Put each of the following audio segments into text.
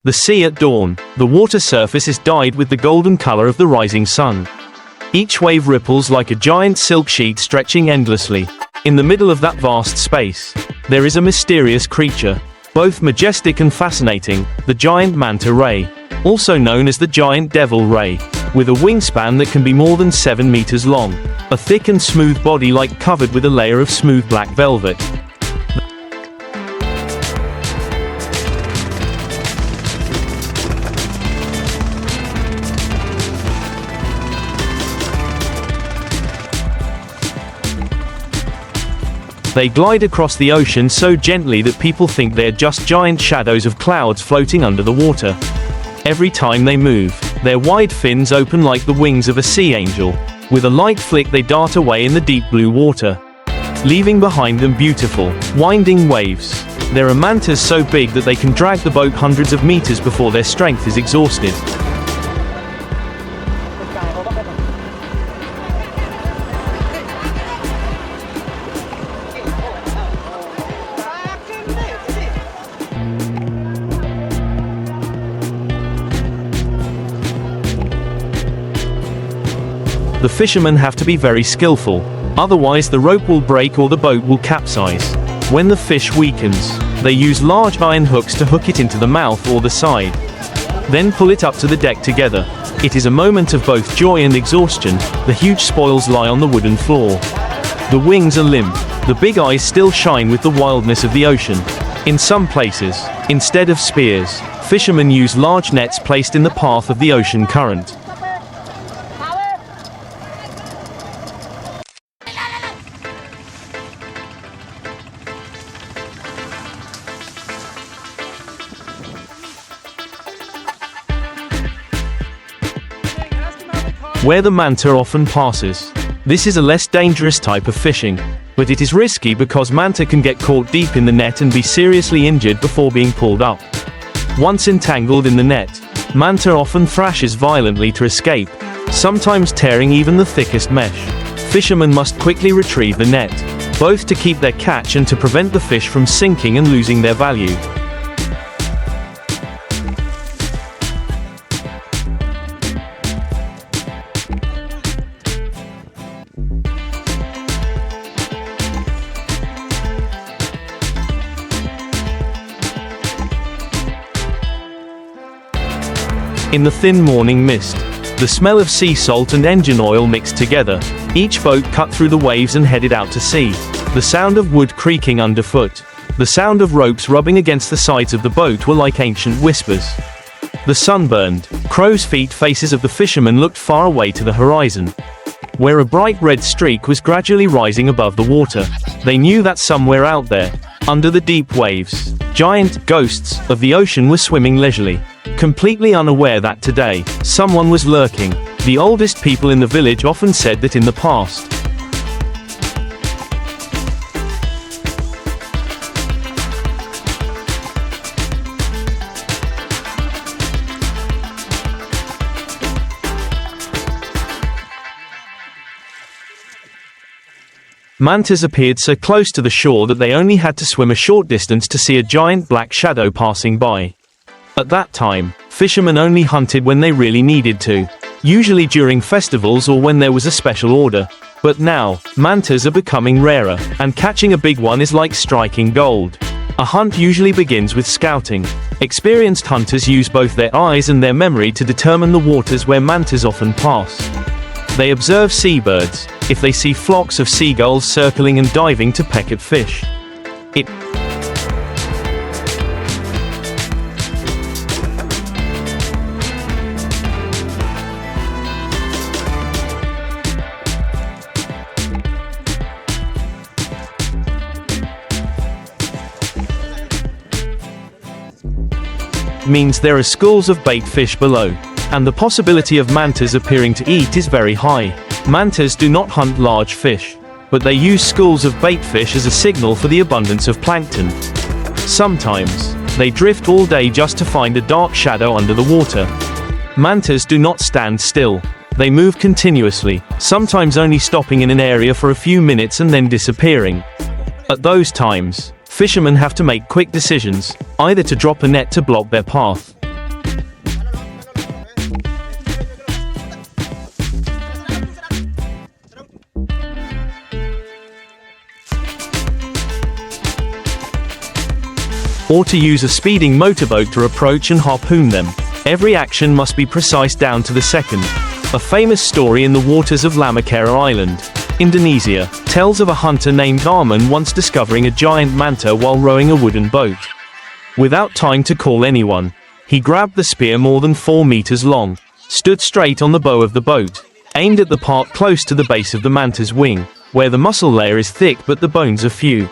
The sea at dawn. The water surface is dyed with the golden color of the rising sun. Each wave ripples like a giant silk sheet stretching endlessly. In the middle of that vast space, there is a mysterious creature, both majestic and fascinating, the giant manta ray, also known as the giant devil ray, with a wingspan that can be more than 7 meters long, a thick and smooth body like covered with a layer of smooth black velvet. They glide across the ocean so gently that people think they're just giant shadows of clouds floating under the water. Every time they move, their wide fins open like the wings of a sea angel. With a light flick they dart away in the deep blue water, leaving behind them beautiful, winding waves. There are mantas so big that they can drag the boat hundreds of meters before their strength is exhausted. The fishermen have to be very skillful, otherwise the rope will break or the boat will capsize. When the fish weakens, they use large iron hooks to hook it into the mouth or the side, then pull it up to the deck together. It is a moment of both joy and exhaustion. The huge spoils lie on the wooden floor. The wings are limp, the big eyes still shine with the wildness of the ocean. In some places, instead of spears, fishermen use large nets placed in the path of the ocean current. Where the manta often passes. This is a less dangerous type of fishing, but it is risky because manta can get caught deep in the net and be seriously injured before being pulled up. Once entangled in the net, manta often thrashes violently to escape, sometimes tearing even the thickest mesh. Fishermen must quickly retrieve the net, both to keep their catch and to prevent the fish from sinking and losing their value. In the thin morning mist, the smell of sea salt and engine oil mixed together, each boat cut through the waves and headed out to sea. The sound of wood creaking underfoot, the sound of ropes rubbing against the sides of the boat were like ancient whispers. The sunburned, crow's feet faces of the fishermen looked far away to the horizon, where a bright red streak was gradually rising above the water. They knew that somewhere out there, under the deep waves, giant ghosts of the ocean were swimming leisurely, completely unaware that today, someone was lurking. The oldest people in the village often said that in the past, mantas appeared so close to the shore that they only had to swim a short distance to see a giant black shadow passing by. At that time, fishermen only hunted when they really needed to, usually during festivals or when there was a special order. But now, mantas are becoming rarer, and catching a big one is like striking gold. A hunt usually begins with scouting. Experienced hunters use both their eyes and their memory to determine the waters where mantas often pass. They observe seabirds. If they see flocks of seagulls circling and diving to peck at fish, it means there are schools of bait fish below, and the possibility of mantas appearing to eat is very high. Mantas do not hunt large fish, but they use schools of bait fish as a signal for the abundance of plankton. Sometimes, they drift all day just to find a dark shadow under the water. Mantas do not stand still. They move continuously, sometimes only stopping in an area for a few minutes and then disappearing. At those times, fishermen have to make quick decisions, either to drop a net to block their path, or to use a speeding motorboat to approach and harpoon them. Every action must be precise down to the second. A famous story in the waters of Lamakera Island, Indonesia, tells of a hunter named Arman once discovering a giant manta while rowing a wooden boat. Without time to call anyone, he grabbed the spear more than 4 meters long, stood straight on the bow of the boat, aimed at the part close to the base of the manta's wing, where the muscle layer is thick but the bones are few.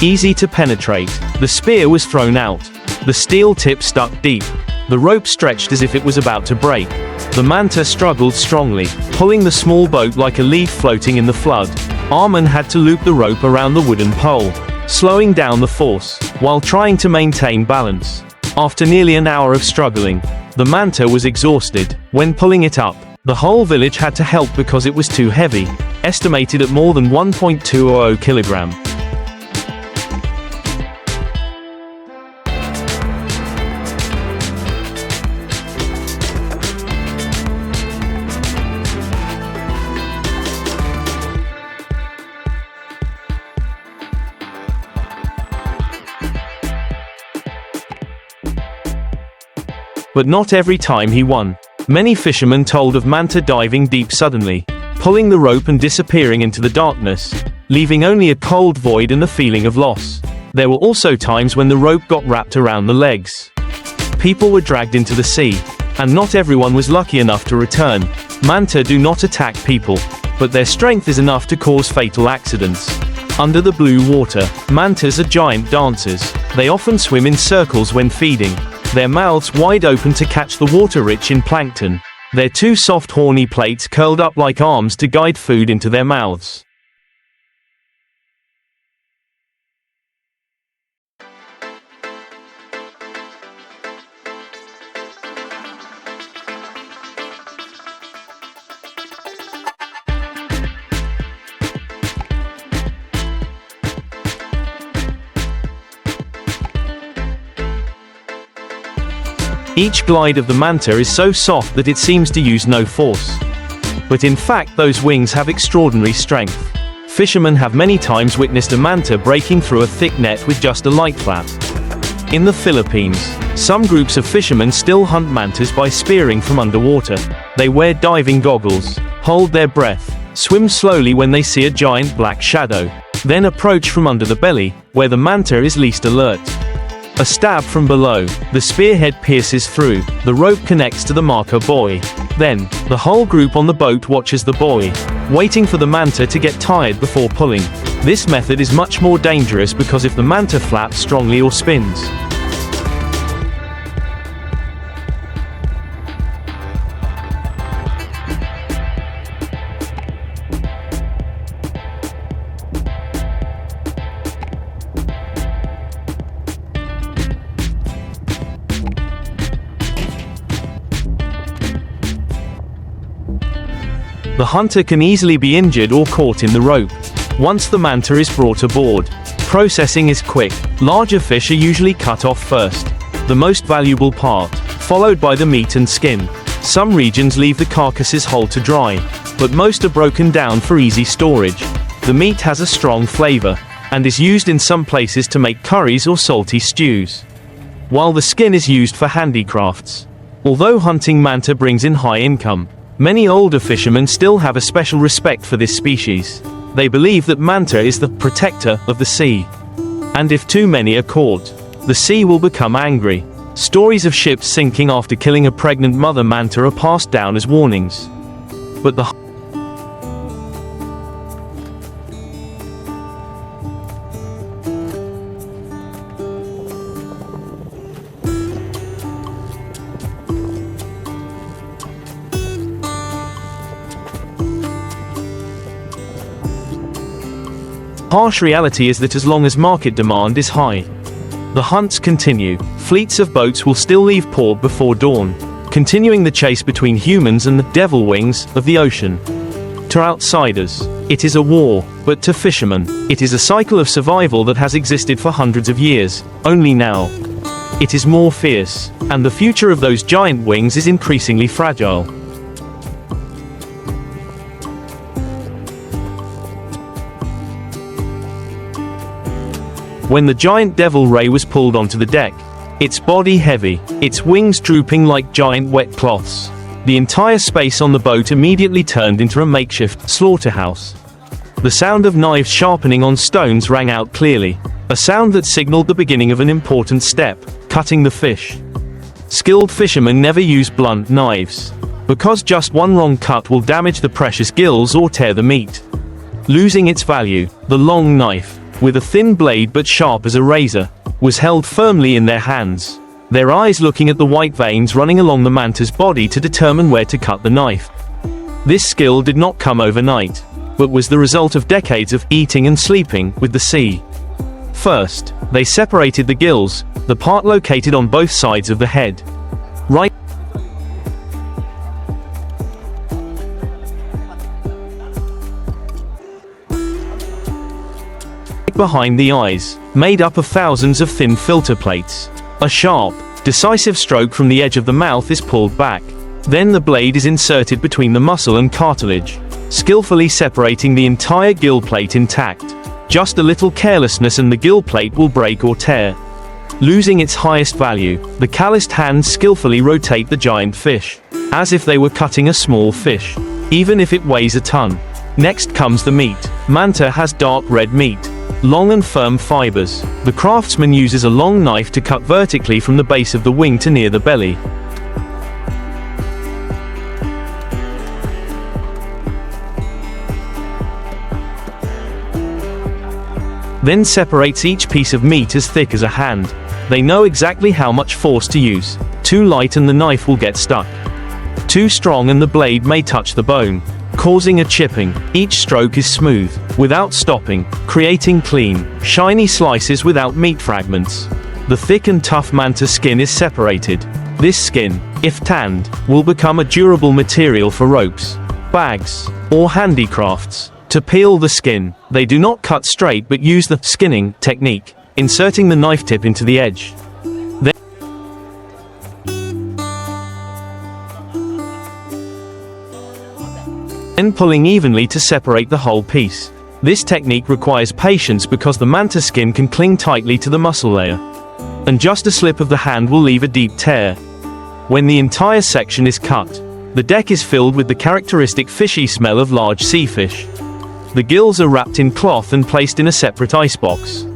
Easy to penetrate. The spear was thrown out. The steel tip stuck deep. The rope stretched as if it was about to break. The manta struggled strongly, pulling the small boat like a leaf floating in the flood. Arman had to loop the rope around the wooden pole, slowing down the force, while trying to maintain balance. After nearly an hour of struggling, the manta was exhausted. When pulling it up, the whole village had to help because it was too heavy, estimated at more than 1.200 kilograms. But not every time he won. Many fishermen told of manta diving deep suddenly, pulling the rope and disappearing into the darkness, leaving only a cold void and the feeling of loss. There were also times when the rope got wrapped around the legs. People were dragged into the sea, and not everyone was lucky enough to return. Manta do not attack people, but their strength is enough to cause fatal accidents. Under the blue water, mantas are giant dancers. They often swim in circles when feeding, their mouths wide open to catch the water rich in plankton. Their 2 soft horny plates curled up like arms to guide food into their mouths. Each glide of the manta is so soft that it seems to use no force. But in fact those wings have extraordinary strength. Fishermen have many times witnessed a manta breaking through a thick net with just a light flap. In the Philippines, some groups of fishermen still hunt mantas by spearing from underwater. They wear diving goggles, hold their breath, swim slowly when they see a giant black shadow, then approach from under the belly, where the manta is least alert. A stab from below, the spearhead pierces through, the rope connects to the marker buoy. Then, the whole group on the boat watches the buoy, waiting for the manta to get tired before pulling. This method is much more dangerous because if the manta flaps strongly or spins, the hunter can easily be injured or caught in the rope. Once the manta is brought aboard, processing is quick. Larger fish are usually cut off first, the most valuable part, followed by the meat and skin. Some regions leave the carcasses whole to dry, but most are broken down for easy storage. The meat has a strong flavor, and is used in some places to make curries or salty stews, while the skin is used for handicrafts. Although hunting manta brings in high income, many older fishermen still have a special respect for this species. They believe that manta is the protector of the sea. And if too many are caught, the sea will become angry. Stories of ships sinking after killing a pregnant mother manta are passed down as warnings. But the harsh reality is that as long as market demand is high, the hunts continue. Fleets of boats will still leave port before dawn, continuing the chase between humans and the devil wings of the ocean. To outsiders, it is a war, but to fishermen, it is a cycle of survival that has existed for hundreds of years, only now it is more fierce, and the future of those giant wings is increasingly fragile. When the giant devil ray was pulled onto the deck, its body heavy, its wings drooping like giant wet cloths, the entire space on the boat immediately turned into a makeshift slaughterhouse. The sound of knives sharpening on stones rang out clearly, a sound that signaled the beginning of an important step: cutting the fish. Skilled fishermen never use blunt knives, because just one wrong cut will damage the precious gills or tear the meat, losing its value. The long knife, with a thin blade but sharp as a razor, was held firmly in their hands, their eyes looking at the white veins running along the manta's body to determine where to cut the knife. This skill did not come overnight, but was the result of decades of eating and sleeping with the sea. First, they separated the gills, the part located on both sides of the head, right behind the eyes, made up of thousands of thin filter plates. A sharp, decisive stroke from the edge of the mouth is pulled back. Then the blade is inserted between the muscle and cartilage, skillfully separating the entire gill plate intact. Just a little carelessness and the gill plate will break or tear, losing its highest value. The calloused hands skillfully rotate the giant fish, as if they were cutting a small fish, even if it weighs a ton. Next comes the meat. Manta has dark red meat, long and firm fibers. The craftsman uses a long knife to cut vertically from the base of the wing to near the belly. Then separates each piece of meat as thick as a hand. They know exactly how much force to use. Too light and the knife will get stuck. Too strong and the blade may touch the bone, causing a chipping. Each stroke is smooth, without stopping, creating clean, shiny slices without meat fragments. The thick and tough manta skin is separated. This skin, if tanned, will become a durable material for ropes, bags, or handicrafts. To peel the skin, they do not cut straight but use the skinning technique, inserting the knife tip into the edge, then pulling evenly to separate the whole piece. This technique requires patience because the manta skin can cling tightly to the muscle layer, and just a slip of the hand will leave a deep tear. When the entire section is cut, the deck is filled with the characteristic fishy smell of large sea fish. The gills are wrapped in cloth and placed in a separate icebox.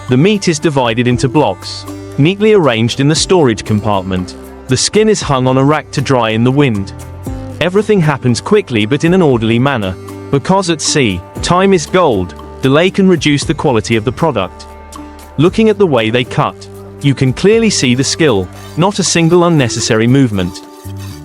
The meat is divided into blocks, neatly arranged in the storage compartment. The skin is hung on a rack to dry in the wind. Everything happens quickly but in an orderly manner. Because at sea, time is gold, delay can reduce the quality of the product. Looking at the way they cut, you can clearly see the skill, not a single unnecessary movement,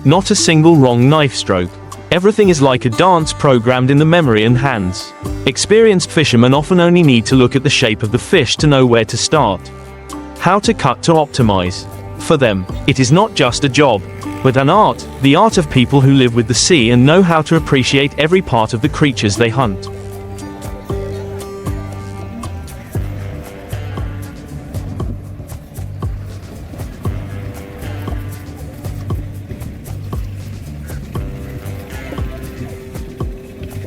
not a single wrong knife stroke. Everything is like a dance programmed in the memory and hands. Experienced fishermen often only need to look at the shape of the fish to know where to start, how to cut to optimize. For them, it is not just a job, but an art, the art of people who live with the sea and know how to appreciate every part of the creatures they hunt.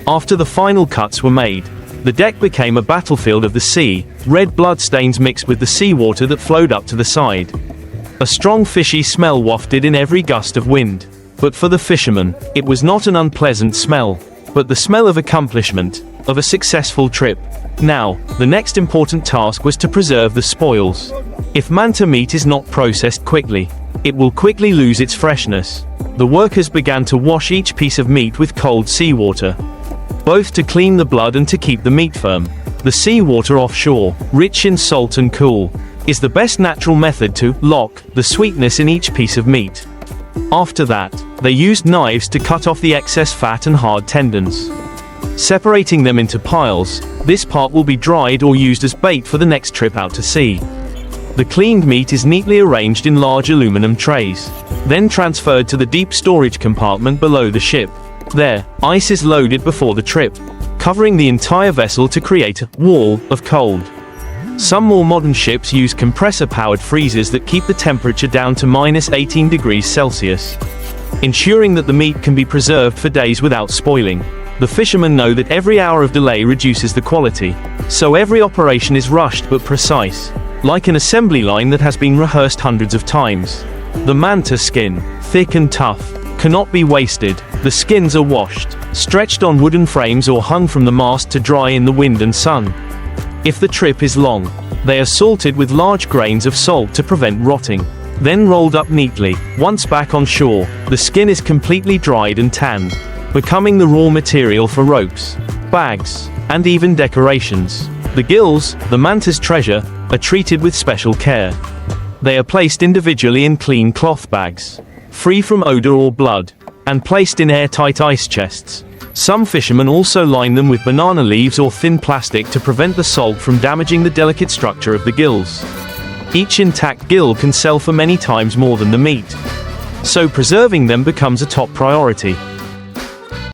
After the final cuts were made, the deck became a battlefield of the sea. Red blood stains mixed with the seawater that flowed up to the side. A strong fishy smell wafted in every gust of wind. But for the fishermen, it was not an unpleasant smell, but the smell of accomplishment, of a successful trip. Now, the next important task was to preserve the spoils. If manta meat is not processed quickly, it will quickly lose its freshness. The workers began to wash each piece of meat with cold seawater, both to clean the blood and to keep the meat firm. The seawater offshore, rich in salt and cool, is the best natural method to lock the sweetness in each piece of meat. After that, they used knives to cut off the excess fat and hard tendons, separating them into piles. This part will be dried or used as bait for the next trip out to sea. The cleaned meat is neatly arranged in large aluminum trays, then transferred to the deep storage compartment below the ship. There, ice is loaded before the trip. covering the entire vessel to create a wall of cold. Some more modern ships use compressor-powered freezers that keep the temperature down to -18 degrees Celsius, ensuring that the meat can be preserved for days without spoiling. The fishermen know that every hour of delay reduces the quality, so every operation is rushed but precise, like an assembly line that has been rehearsed hundreds of times. The manta skin, thick and tough, cannot be wasted. The skins are washed, stretched on wooden frames or hung from the mast to dry in the wind and sun. If the trip is long, they are salted with large grains of salt to prevent rotting, then rolled up neatly. Once back on shore, the skin is completely dried and tanned, becoming the raw material for ropes, bags, and even decorations. The gills, the manta's treasure, are treated with special care. They are placed individually in clean cloth bags, free from odor or blood, and placed in airtight ice chests. Some fishermen also line them with banana leaves or thin plastic to prevent the salt from damaging the delicate structure of the gills. Each intact gill can sell for many times more than the meat, so preserving them becomes a top priority.